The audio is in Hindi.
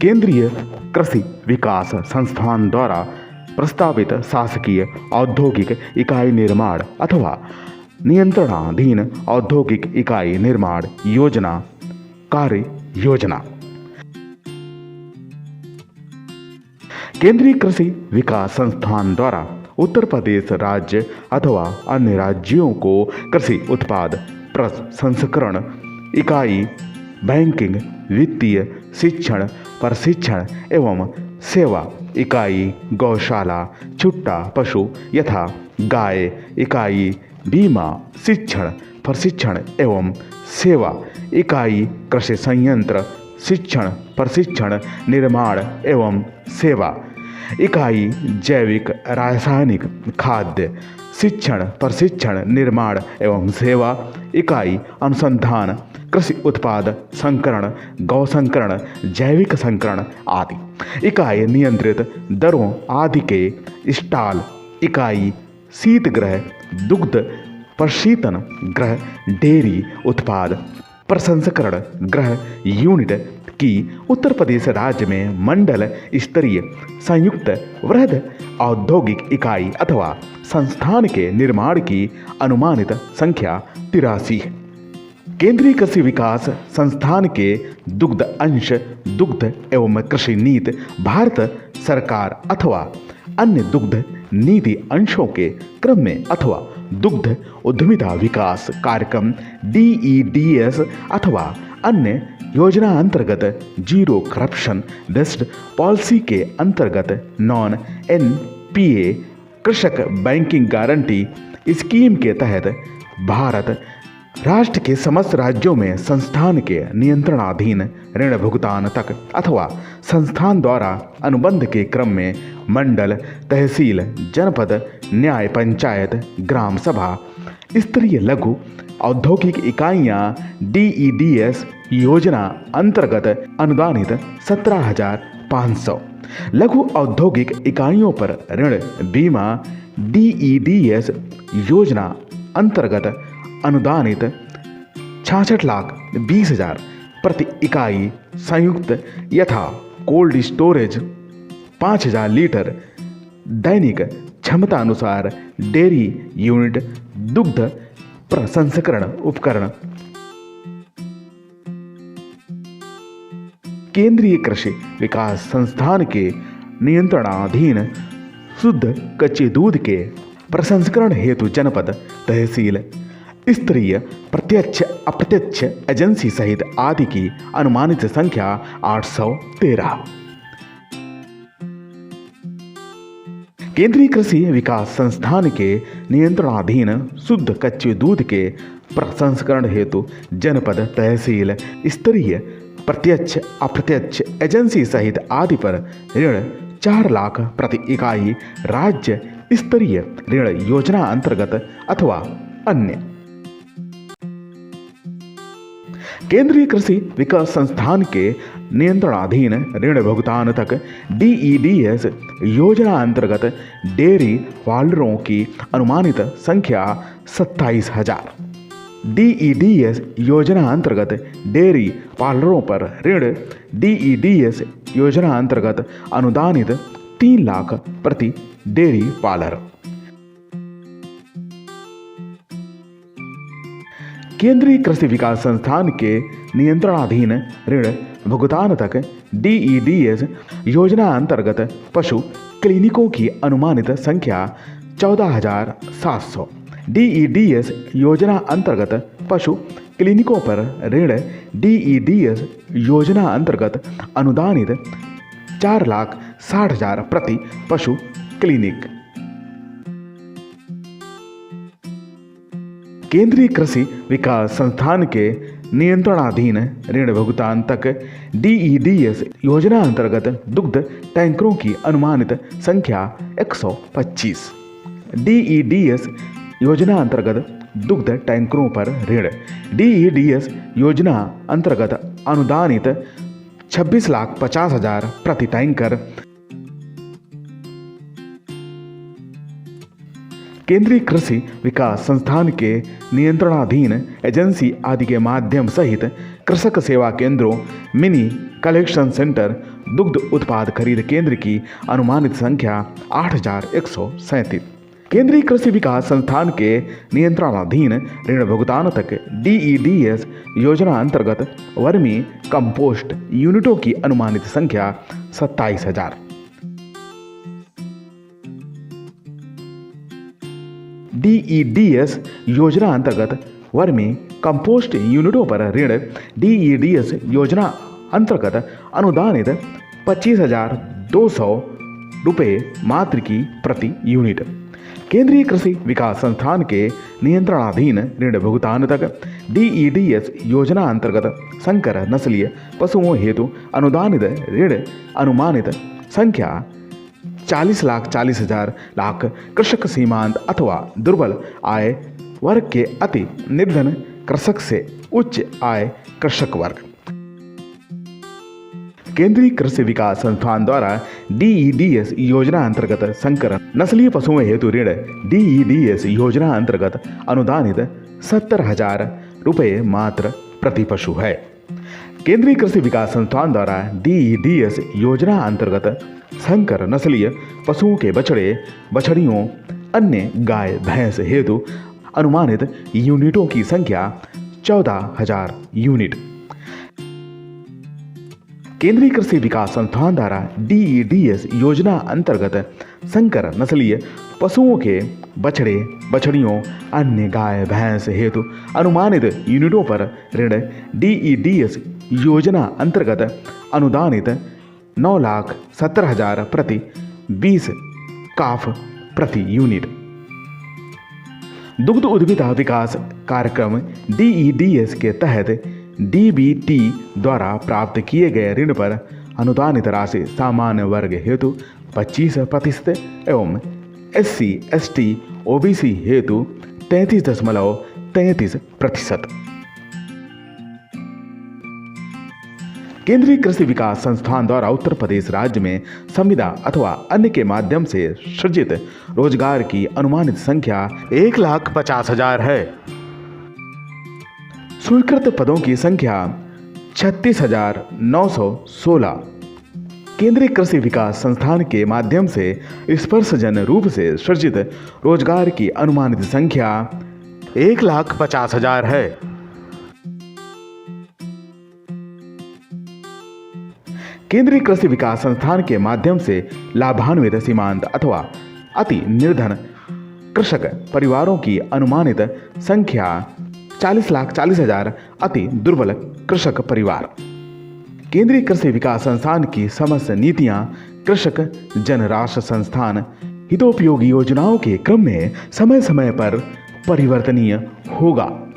केंद्रीय कृषि विकास संस्थान द्वारा प्रस्तावित शासकीय औद्योगिक इकाई निर्माण अथवा नियंत्रणाधीन औद्योगिक इकाई निर्माण योजना कार्य योजना। केंद्रीय कृषि विकास संस्थान द्वारा उत्तर प्रदेश राज्य अथवा अन्य राज्यों को कृषि उत्पाद प्रसंस्करण इकाई, बैंकिंग, वित्तीय, शिक्षण, प्रशिक्षण एवं सेवा इकाई, गौशाला, छुट्टा पशु यथा गाय इकाई, बीमा, शिक्षण, प्रशिक्षण एवं सेवा इकाई, कृषि संयंत्र, शिक्षण, प्रशिक्षण, निर्माण एवं सेवा इकाई, जैविक, रासायनिक, खाद्य, शिक्षण, प्रशिक्षण, निर्माण एवं सेवा इकाई, अनुसंधान, कृषि उत्पाद संकरण, गौ संकरण, जैविक संकरण आदि इकाई, नियंत्रित दरों आदि के स्टॉल इकाई, शीतगृह, दुग्ध प्रशीतन गृह, डेयरी उत्पाद प्रसंस्करण गृह यूनिट की उत्तर प्रदेश राज्य में मंडल स्तरीय संयुक्त वृहद औद्योगिक इकाई अथवा संस्थान के निर्माण की अनुमानित संख्या 83 है। केंद्रीय कृषि विकास संस्थान के दुग्ध अंश दुग्ध एवं कृषि नीति भारत सरकार अथवा अन्य दुग्ध नीति अंशों के क्रम में अथवा दुग्ध उद्यमिता विकास कार्यक्रम DEDS अथवा अन्य योजना अंतर्गत जीरो करप्शन बेस्ड पॉलिसी के अंतर्गत नॉन NPA कृषक बैंकिंग गारंटी स्कीम के तहत भारत राष्ट्र के समस्त राज्यों में संस्थान के नियंत्रणाधीन ऋण भुगतान तक अथवा संस्थान द्वारा अनुबंध के क्रम में मंडल, तहसील, जनपद, न्याय पंचायत, ग्राम सभा, स्तरीय लघु औद्योगिक इकाइयां DEDS योजना अंतर्गत अनुदानित 17,500 लघु औद्योगिक इकाइयों पर ऋण बीमा DEDS योजना अंतर्गत अनुदानित 66,20,000 प्रति इकाई संयुक्त यथा कोल्ड स्टोरेज 5,000 लीटर दैनिक क्षमता अनुसार डेयरी यूनिट दुग्ध प्रसंस्करण उपकरण। केंद्रीय कृषि विकास संस्थान के नियंत्रणाधीन शुद्ध कच्चे दूध के प्रसंस्करण हेतु जनपद, तहसील, स्तरीय प्रत्यक्ष अप्रत्यक्ष एजेंसी सहित आदि की अनुमानित संख्या 813। केंद्रीय कृषि विकास संस्थान के नियंत्रणाधीन शुद्ध कच्चे दूध के प्रसंस्करण हेतु जनपद, तहसील, स्तरीय प्रत्यक्ष अप्रत्यक्ष एजेंसी सहित आदि पर ऋण 4 लाख प्रति इकाई राज्य स्तरीय ऋण योजना अंतर्गत अथवा अन्य। केंद्रीय कृषि विकास संस्थान के नियंत्रणाधीन ऋण भुगतान तक DEDS योजना अंतर्गत डेयरी पार्लरों की अनुमानित संख्या 27,000। DEDS योजना अंतर्गत डेयरी पार्लरों पर ऋण DEDS योजना अंतर्गत अनुदानित 3 लाख प्रति डेयरी पार्लर। केंद्रीय कृषि विकास संस्थान के नियंत्रणाधीन ऋण भुगतान तक DEDS योजना अंतर्गत पशु क्लिनिकों की अनुमानित संख्या 14,700। DEDS योजना अंतर्गत पशु क्लिनिकों पर ऋण DEDS योजना अंतर्गत अनुदानित 4,60,000 प्रति पशु क्लिनिक। केंद्रीय कृषि विकास संस्थान के नियंत्रणाधीन ऋण भुगतान तक DEDS योजना अंतर्गत दुग्ध टैंकरों की अनुमानित संख्या 125। DEDS योजना अंतर्गत दुग्ध टैंकरों पर ऋण DEDS योजना अंतर्गत अनुदानित 26,50,000 प्रति टैंकर। केंद्रीय कृषि विकास संस्थान के नियंत्रणाधीन एजेंसी आदि के माध्यम सहित कृषक सेवा केंद्रों, मिनी कलेक्शन सेंटर, दुग्ध उत्पाद खरीद केंद्र की अनुमानित संख्या 8,137। केंद्रीय कृषि विकास संस्थान के नियंत्रणाधीन ऋण भुगतान तक DEDS योजना अंतर्गत वर्मी कंपोस्ट यूनिटों की अनुमानित संख्या 27,000। DEDS योजना अंतर्गत वर्मी कंपोस्ट यूनिटों पर ऋण DEDS योजना अंतर्गत अनुदानित 25,200 रुपये मात्र की प्रति यूनिट। केंद्रीय कृषि विकास संस्थान के नियंत्रणाधीन ऋण भुगतान तक DEDS योजना अंतर्गत संकर नस्लीय पशुओं हेतु अनुदानित ऋण अनुमानित संख्या 40,40,000 लाख कृषक सीमांत अथवा दुर्बल आय वर्ग के अति निर्धन कृषक से उच्च आय कृषक वर्ग। केंद्रीय कृषि विकास संस्थान द्वारा DEDS योजना अंतर्गत संकर नस्लीय पशुओं हेतु ऋण DEDS योजना अंतर्गत अनुदानित 70,000 रुपये मात्र प्रति पशु है। केंद्रीय कृषि विकास संस्थान द्वारा DEDS योजना अंतर्गत संकर नस्लीय पशुओं के बछड़े, बछड़ियों, अन्य गाय भैंस हेतु अनुमानित यूनिटों की संख्या 14,000 यूनिट। केंद्रीय कृषि विकास संस्थान द्वारा DEDS योजना अंतर्गत संकर नस्लीय पशुओं के बछड़े, बछड़ियों, अन्य गाय भैंस हेतु अनुमानित यूनिटों पर ऋण DEDS योजना अंतर्गत अनुदानित 9,70,000 प्रति 20 काफ प्रति यूनिट। दुग्ध उद्भिदा विकास कार्यक्रम DEDS के तहत DBT द्वारा प्राप्त किए गए ऋण पर अनुदानित राशि सामान्य वर्ग हेतु 25% एवं SC, ST, OBC हेतु 33.33%। केंद्रीय कृषि विकास संस्थान द्वारा उत्तर प्रदेश राज्य में संविदा अथवा अन्य के माध्यम से सृजित रोजगार की अनुमानित संख्या 1,50,000 है। स्वीकृत पदों की संख्या 36,916। केंद्रीय कृषि विकास संस्थान के माध्यम से स्पर्शजन रूप से सृजित रोजगार की अनुमानित संख्या 1,50,000 है। केंद्रीय कृषि विकास संस्थान के माध्यम से लाभान्वित सीमांत अथवा अति निर्धन कृषक परिवारों की अनुमानित संख्या 40,40,000 अति दुर्बल कृषक परिवार। केंद्रीय कृषि विकास संस्थान की समस्त नीतियां कृषक जनराष्ट्र संस्थान हितोपयोगी योजनाओं के क्रम में समय समय पर परिवर्तनीय होगा।